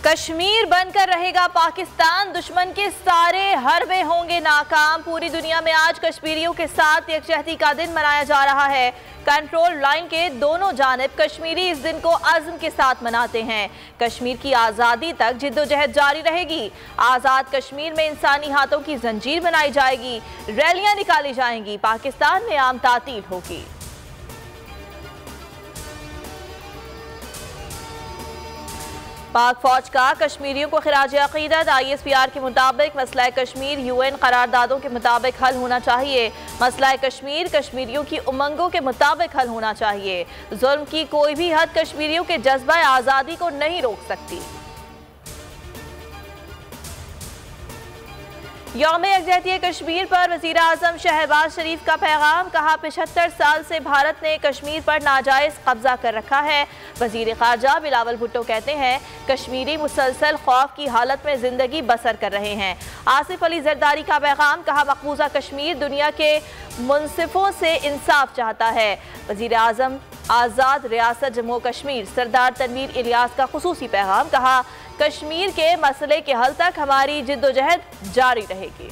कश्मीर बनकर रहेगा पाकिस्तान, दुश्मन के सारे हरबे होंगे नाकाम। पूरी दुनिया में आज कश्मीरियों के साथ यकजहती का दिन मनाया जा रहा है। कंट्रोल लाइन के दोनों जानिब कश्मीरी इस दिन को अज़्म के साथ मनाते हैं। कश्मीर की आज़ादी तक जिद्दोजहद जारी रहेगी। आज़ाद कश्मीर में इंसानी हाथों की जंजीर बनाई जाएगी, रैलियां निकाली जाएंगी, पाकिस्तान में आम तातील होगी। पाक फौज का कश्मीरियों को खिराज अकीदत। ISPR के मुताबिक मसला कश्मीर UN करारदादों के मुताबिक हल होना चाहिए। मसला कश्मीर कश्मीरियों की उमंगों के मुताबिक हल होना चाहिए। जुल्म की कोई भी हद कश्मीरियों के जज्बा आज़ादी को नहीं रोक सकती। यौम यकजहती कश्मीर पर वज़ीर आज़म शहबाज शरीफ का पैगाम। कहा 75 साल से भारत ने कश्मीर पर नाजायज़ कब्जा कर रखा है। वज़ीर ख़ारजा बिलावल भुट्टो कहते हैं कश्मीरी मुसलसल खौफ की हालत में ज़िंदगी बसर कर रहे हैं। आसिफ अली जरदारी का पैगाम। कहा मकबूजा कश्मीर दुनिया के मुनसिफों से इंसाफ चाहता है। वज़ीर आज़म आज़ाद रियासत जम्मू कश्मीर सरदार तनवीर इलियास का खुसूसी पैगाम। कहा कश्मीर के मसले के हल तक हमारी जिद्दोजहद जारी रहेगी।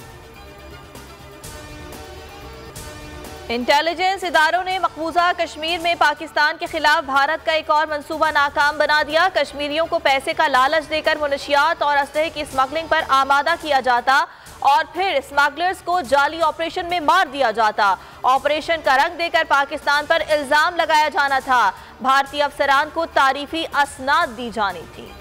इंटेलिजेंस इदारों ने मकबूजा कश्मीर में पाकिस्तान के खिलाफ भारत का एक और मंसूबा नाकाम बना दिया। कश्मीरियों को पैसे का लालच देकर मुनशियात और असलहे की स्मगलिंग पर आमादा किया जाता और फिर स्मगलर्स को जाली ऑपरेशन में मार दिया जाता। ऑपरेशन का रंग देकर पाकिस्तान पर इल्जाम लगाया जाना था। भारतीय अफसरान को तारीफी असनाद दी जानी थी।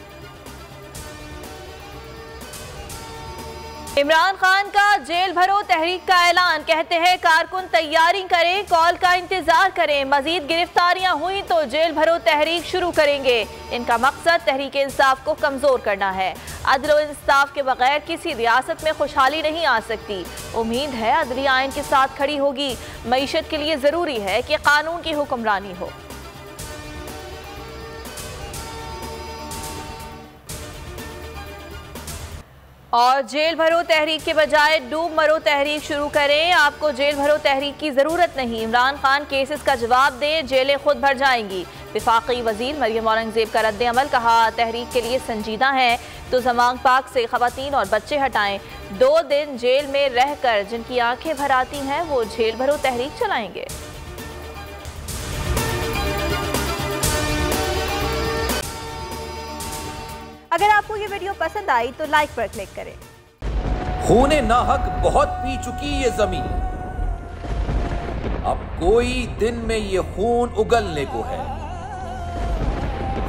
इमरान खान का जेल भरो तहरीक का ऐलान। कहते हैं कारकुन तैयारी करें, कॉल का इंतजार करें। मजीद गिरफ्तारियां हुई तो जेल भरो तहरीक शुरू करेंगे। इनका मकसद तहरीक इंसाफ को कमजोर करना है। अदल और इंसाफ के बगैर किसी रियासत में खुशहाली नहीं आ सकती। उम्मीद है अदलिया आइन के साथ खड़ी होगी। मईशत के लिए जरूरी है कि कानून की हुक्मरानी हो। और जेल भरो तहरीक के बजाय डूब मरो तहरीक शुरू करें। आपको जेल भरो तहरीक की जरूरत नहीं। इमरान खान केसेस का जवाब दें, जेलें खुद भर जाएंगी। विफाकी वजीर मरियम औरंगजेब का रद्द अमल। कहा तहरीक के लिए संजीदा है तो जमांग पाक से खवातीन और बच्चे हटाएं। 2 दिन जेल में रहकर जिनकी आंखें भर आती हैं वो जेल भरो तहरीक चलाएंगे। अगर आपको ये वीडियो पसंद आई तो लाइक पर क्लिक करें। खूने नाहक बहुत पी चुकी ये जमीन, अब कोई दिन में ये खून उगलने को है।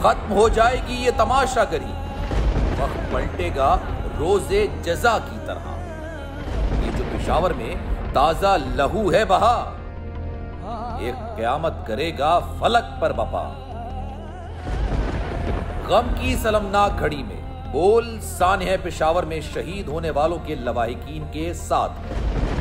खत्म हो जाएगी ये तमाशागरी, वक्त पलटेगा रोजे जजा की तरह। ये जो पेशावर में ताजा लहू है बहा, एक क़यामत करेगा फलक पर बपा। गम की सलमनाक घड़ी में बोल सानह पेशावर में शहीद होने वालों के लवाहिकीन के साथ है।